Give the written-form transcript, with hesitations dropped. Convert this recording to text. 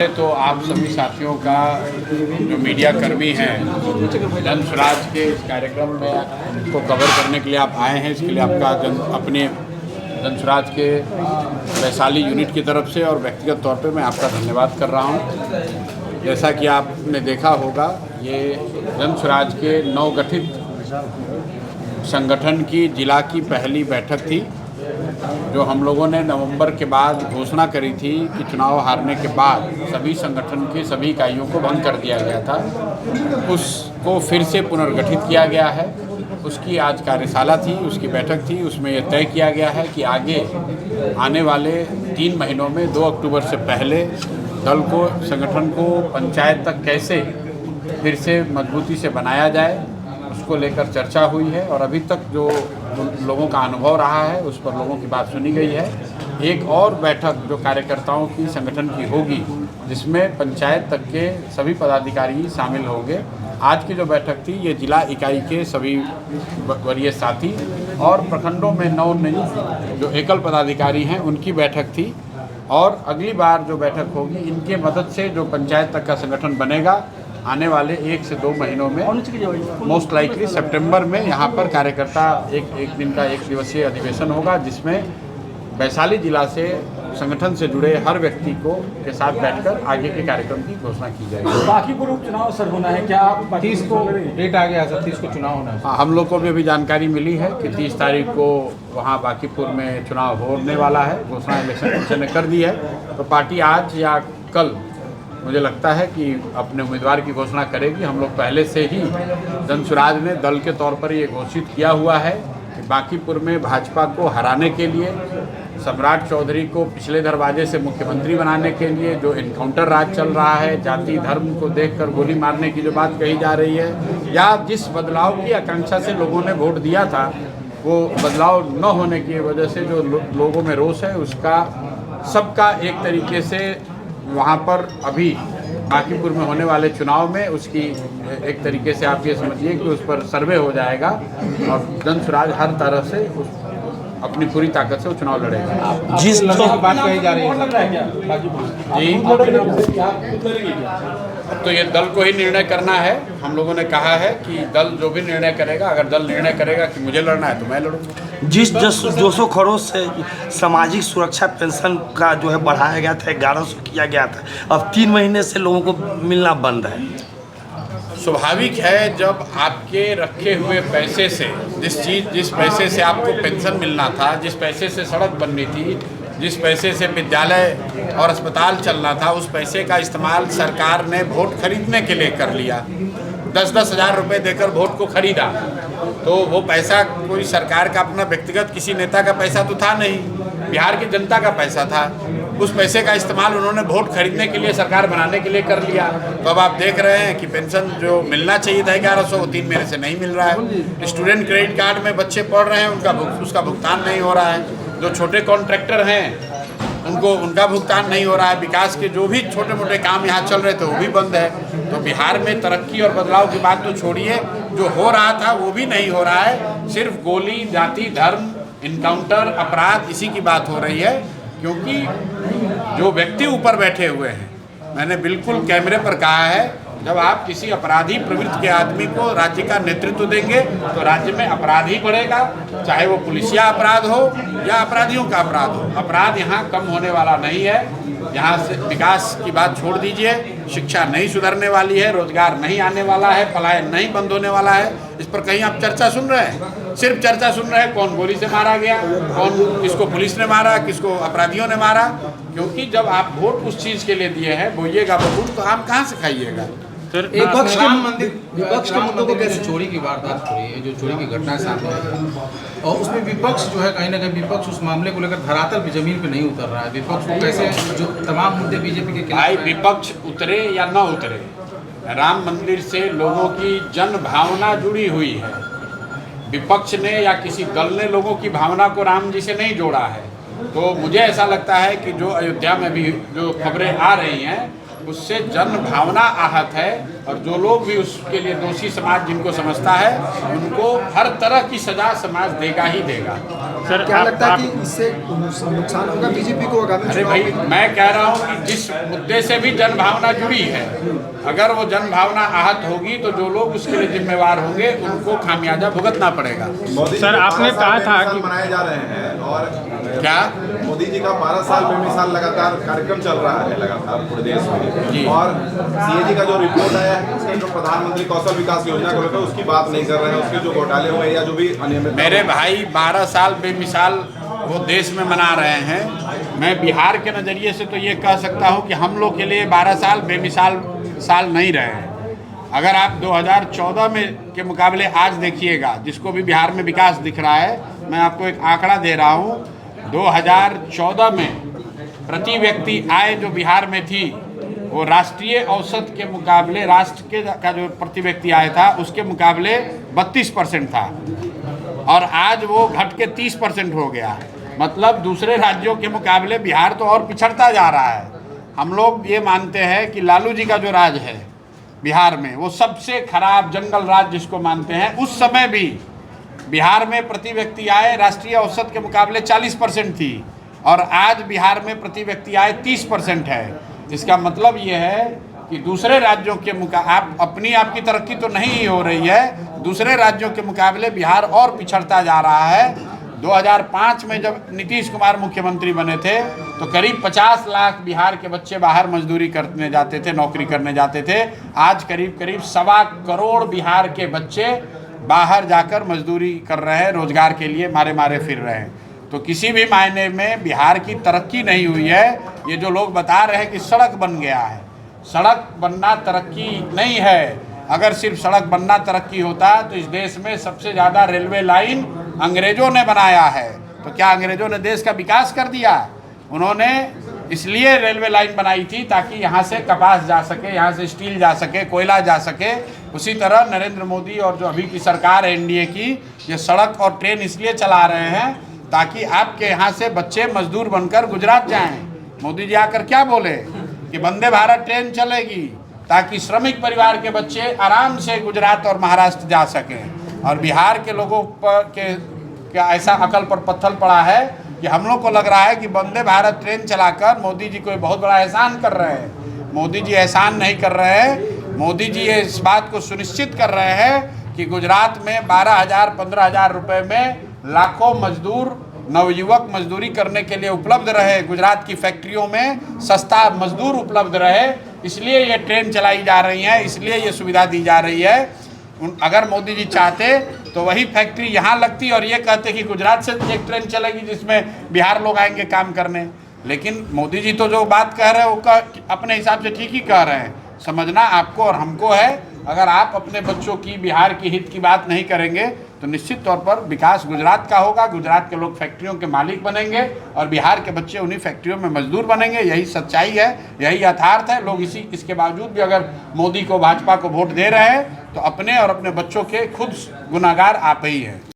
तो आप सभी साथियों का जो मीडिया कर्मी हैं जन स्वराज के इस कार्यक्रम में को कवर करने के लिए आप आए हैं, इसके लिए आपका अपने जन स्वराज के वैशाली यूनिट की तरफ से और व्यक्तिगत तौर पे मैं आपका धन्यवाद कर रहा हूं। जैसा कि आपने देखा होगा, ये जन स्वराज के नवगठित संगठन की जिला की पहली बैठक थी, जो हम लोगों ने नवंबर के बाद घोषणा करी थी कि चुनाव हारने के बाद सभी संगठन की सभी इकाइयों को भंग कर दिया गया था। उसको फिर से पुनर्गठित किया गया है। उसकी आज कार्यशाला थी, उसकी बैठक थी। उसमें यह तय किया गया है कि आगे आने वाले 3 महीनों में 2 अक्टूबर से पहले दल को, संगठन को पंचायत तक कैसे फिर से मजबूती से बनाया जाए, उसको लेकर चर्चा हुई है। और अभी तक जो लोगों का अनुभव रहा है उस पर लोगों की बात सुनी गई है। एक और बैठक जो कार्यकर्ताओं की संगठन की होगी, जिसमें पंचायत तक के सभी पदाधिकारी शामिल होंगे। आज की जो बैठक थी, ये जिला इकाई के सभी वरीय साथी और प्रखंडों में नवनियुक्त जो एकल पदाधिकारी हैं उनकी बैठक थी। और अगली बार जो बैठक होगी, इनके मदद से जो पंचायत तक का संगठन बनेगा, आने वाले 1 से 2 महीनों में मोस्ट लाइकली सितंबर में यहाँ पर कार्यकर्ता एक दिन का 1 दिवसीय अधिवेशन होगा, जिसमें वैशाली जिला से संगठन से जुड़े हर व्यक्ति को के साथ बैठकर आगे के कार्यक्रम की घोषणा की जाएगी। बांकीपुर उपचुनाव सर होना है क्या? 30 को डेट आ गया सर, 30 को चुनाव होना है। हाँ, हम लोग को भी अभी जानकारी मिली है कि 30 तारीख को वहाँ बांकीपुर में चुनाव होने वाला है। घोषणा इलेक्शन कमीशन ने कर दी है, तो पार्टी आज या कल मुझे लगता है कि अपने उम्मीदवार की घोषणा करेगी। हम लोग पहले से ही जन स्वराज ने दल के तौर पर ये घोषित किया हुआ है कि बांकीपुर में भाजपा को हराने के लिए, सम्राट चौधरी को पिछले दरवाजे से मुख्यमंत्री बनाने के लिए जो इनकाउंटर राज चल रहा है, जाति धर्म को देखकर गोली मारने की जो बात कही जा रही है, या जिस बदलाव की आकांक्षा से लोगों ने वोट दिया था, वो बदलाव न होने की वजह से जो लोगों में रोष है, उसका सबका एक तरीके से वहाँ पर अभी बांकीपुर में होने वाले चुनाव में उसकी एक तरीके से आप ये समझिए कि उस पर सर्वे हो जाएगा और जन स्वराज हर तरह से अपनी पूरी ताकत से वो चुनाव लड़ेगा। जिस बात कही जा रही है जी, तो ये दल को ही निर्णय करना है। हम लोगों ने कहा है कि दल जो भी निर्णय करेगा, अगर दल निर्णय करेगा कि मुझे लड़ना है तो मैं लड़ूंगा। जिस 200 करोड़ से सामाजिक सुरक्षा पेंशन का जो है बढ़ाया गया था, 1100 किया गया था, अब 3 महीने से लोगों को मिलना बंद है। स्वाभाविक है, जब आपके रखे हुए पैसे से जिस पैसे से आपको पेंशन मिलना था, जिस पैसे से सड़क बननी थी, जिस पैसे से विद्यालय और अस्पताल चलना था, उस पैसे का इस्तेमाल सरकार ने वोट खरीदने के लिए कर लिया। 10-10 हज़ार रुपये देकर वोट को खरीदा, तो वो पैसा कोई सरकार का अपना व्यक्तिगत किसी नेता का पैसा तो था नहीं, बिहार की जनता का पैसा था। उस पैसे का इस्तेमाल उन्होंने वोट खरीदने के लिए, सरकार बनाने के लिए कर लिया। तो अब आप देख रहे हैं कि पेंशन जो मिलना चाहिए था 1100, वो 3 महीने से नहीं मिल रहा है। स्टूडेंट क्रेडिट कार्ड में बच्चे पढ़ रहे हैं, उसका भुगतान नहीं हो रहा है। जो छोटे कॉन्ट्रैक्टर हैं उनका भुगतान नहीं हो रहा है। विकास के जो भी छोटे मोटे काम यहाँ चल रहे थे वो भी बंद है। तो बिहार में तरक्की और बदलाव की बात तो छोड़िए, जो हो रहा था वो भी नहीं हो रहा है। सिर्फ गोली, जाति, धर्म, इनकाउंटर, अपराध, इसी की बात हो रही है। क्योंकि जो व्यक्ति ऊपर बैठे हुए हैं, मैंने बिल्कुल कैमरे पर कहा है, जब आप किसी अपराधी प्रवृत्ति के आदमी को राज्य का नेतृत्व देंगे तो राज्य में अपराध ही बढ़ेगा, चाहे वो पुलिसिया अपराध हो या अपराधियों का अपराध हो। अपराध यहाँ कम होने वाला नहीं है। यहाँ से विकास की बात छोड़ दीजिए, शिक्षा नहीं सुधरने वाली है, रोजगार नहीं आने वाला है, पलायन नहीं बंद होने वाला है। इस पर कहीं आप चर्चा सुन रहे हैं? सिर्फ चर्चा सुन रहे हैं कौन गोली से मारा गया, किसको पुलिस ने मारा, किसको अपराधियों ने मारा। क्योंकि जब आप वोट उस चीज़ के लिए दिए हैं, बोइएगा बबूल, तो आम कहाँ से खाइएगा? विपक्ष के मुद्दों को कैसे, चोरी की वारदात हो रही है, जो चोरी की घटना सामने आई है, और उसमें विपक्ष जो है कहीं ना कहीं विपक्ष उस मामले को लेकर धरातल पे जमीन पे नहीं उतर रहा है। विपक्ष को कैसे, जो तमाम मुद्दे बीजेपी के भाई, विपक्ष उतरे या न उतरे, राम मंदिर से लोगों की जन भावना जुड़ी हुई है। विपक्ष ने या किसी दल ने लोगों की भावना को राम जी से नहीं जोड़ा है। तो मुझे ऐसा लगता है कि जो अयोध्या में भी जो खबरें आ रही हैं, उससे जन भावना आहत है। और जो लोग भी उसके लिए दोषी समाज जिनको समझता है, उनको हर तरह की सजा समाज देगा ही देगा। सर, क्या लगता है कि इससे नुकसान होगा बीजेपी को आगामी अरे चुनाव भाई, में? मैं कह रहा हूँ कि जिस मुद्दे से भी जन भावना जुड़ी है, अगर वो जन भावना आहत होगी तो जो लोग उसके लिए जिम्मेवार होंगे उनको खामियाजा भुगतना पड़ेगा। सर, आपने कहा था कि मनाए जा रहे हैं और क्या मोदी जी का 12 साल बेमिसाल लगातार कार्यक्रम चल रहा है लगातार पूरे देश जी। में, और सीएजी का जो रिपोर्ट आया है उसमें जो प्रधानमंत्री कौशल विकास योजना को लेकर उसकी बात नहीं कर रहे हैं, उसके जो घोटाले हुए या जो भी अनियमित। मेरे भाई 12 साल बेमिसाल वो देश में मना रहे हैं। मैं बिहार के नज़रिए से तो ये कह सकता हूँ कि हम लोग के लिए 12 साल बेमिसाल साल नहीं रहे हैं। अगर आप 2014 में के मुकाबले आज देखिएगा, जिसको भी बिहार में विकास दिख रहा है, मैं आपको एक आंकड़ा दे रहा हूँ। 2014 में प्रति व्यक्ति आय जो बिहार में थी वो राष्ट्रीय औसत के मुकाबले, राष्ट्र के का जो प्रति व्यक्ति आय था उसके मुकाबले 32% था, और आज वो घट के 30% हो गया। मतलब दूसरे राज्यों के मुकाबले बिहार तो और पिछड़ता जा रहा है। हम लोग ये मानते हैं कि लालू जी का जो राज है बिहार में वो सबसे खराब जंगल राज जिसको मानते हैं, उस समय भी बिहार में प्रति व्यक्ति आय राष्ट्रीय औसत के मुकाबले 40% थी, और आज बिहार में प्रति व्यक्ति आय 30% है। इसका मतलब ये है कि दूसरे राज्यों के मुकाबले आपकी तरक्की तो नहीं हो रही है, दूसरे राज्यों के मुकाबले बिहार और पिछड़ता जा रहा है। 2005 में जब नीतीश कुमार मुख्यमंत्री बने थे तो करीब 50 लाख बिहार के बच्चे बाहर मजदूरी करने जाते थे, नौकरी करने जाते थे। आज करीब 1.25 करोड़ बिहार के बच्चे बाहर जाकर मजदूरी कर रहे हैं, रोजगार के लिए मारे फिर रहे हैं। तो किसी भी मायने में बिहार की तरक्की नहीं हुई है। ये जो लोग बता रहे हैं कि सड़क बन गया है, सड़क बनना तरक्की नहीं है। अगर सिर्फ सड़क बनना तरक्की होता तो इस देश में सबसे ज़्यादा रेलवे लाइन अंग्रेज़ों ने बनाया है। तो क्या अंग्रेज़ों ने देश का विकास कर दिया? उन्होंने इसलिए रेलवे लाइन बनाई थी ताकि यहाँ से कपास जा सके, यहाँ से स्टील जा सके, कोयला जा सके। उसी तरह नरेंद्र मोदी और जो अभी की सरकार है एनडीए की, ये सड़क और ट्रेन इसलिए चला रहे हैं ताकि आपके यहाँ से बच्चे मजदूर बनकर गुजरात जाएं। मोदी जी आकर क्या बोले कि वंदे भारत ट्रेन चलेगी ताकि श्रमिक परिवार के बच्चे आराम से गुजरात और महाराष्ट्र जा सकें। और बिहार के लोगों पर क्या ऐसा अकल पर पत्थर पड़ा है कि हम लोग को लग रहा है कि वंदे भारत ट्रेन चलाकर मोदी जी कोई बहुत बड़ा एहसान कर रहे हैं। मोदी जी एहसान नहीं कर रहे हैं। मोदी जी इस बात को सुनिश्चित कर रहे हैं कि गुजरात में 12,000 15,000 रुपये में लाखों मजदूर, नवयुवक मजदूरी करने के लिए उपलब्ध रहे, गुजरात की फैक्ट्रियों में सस्ता मजदूर उपलब्ध रहे। इसलिए ये ट्रेन चलाई जा रही है, इसलिए ये सुविधा दी जा रही है। अगर मोदी जी चाहते तो वही फैक्ट्री यहाँ लगती और ये कहते कि गुजरात से एक ट्रेन चलेगी जिसमें बिहार लोग आएंगे काम करने। लेकिन मोदी जी तो जो बात कह रहे हैं वो अपने हिसाब से ठीक ही कह रहे हैं। समझना आपको और हमको है, अगर आप अपने बच्चों की, बिहार की हित की बात नहीं करेंगे तो निश्चित तौर पर विकास गुजरात का होगा। गुजरात के लोग फैक्ट्रियों के मालिक बनेंगे और बिहार के बच्चे उन्हीं फैक्ट्रियों में मजदूर बनेंगे। यही सच्चाई है, यही यथार्थ है। लोग इसके बावजूद भी अगर मोदी को, भाजपा को वोट दे रहे हैं तो अपने और अपने बच्चों के खुद गुनाहगार आप ही हैं।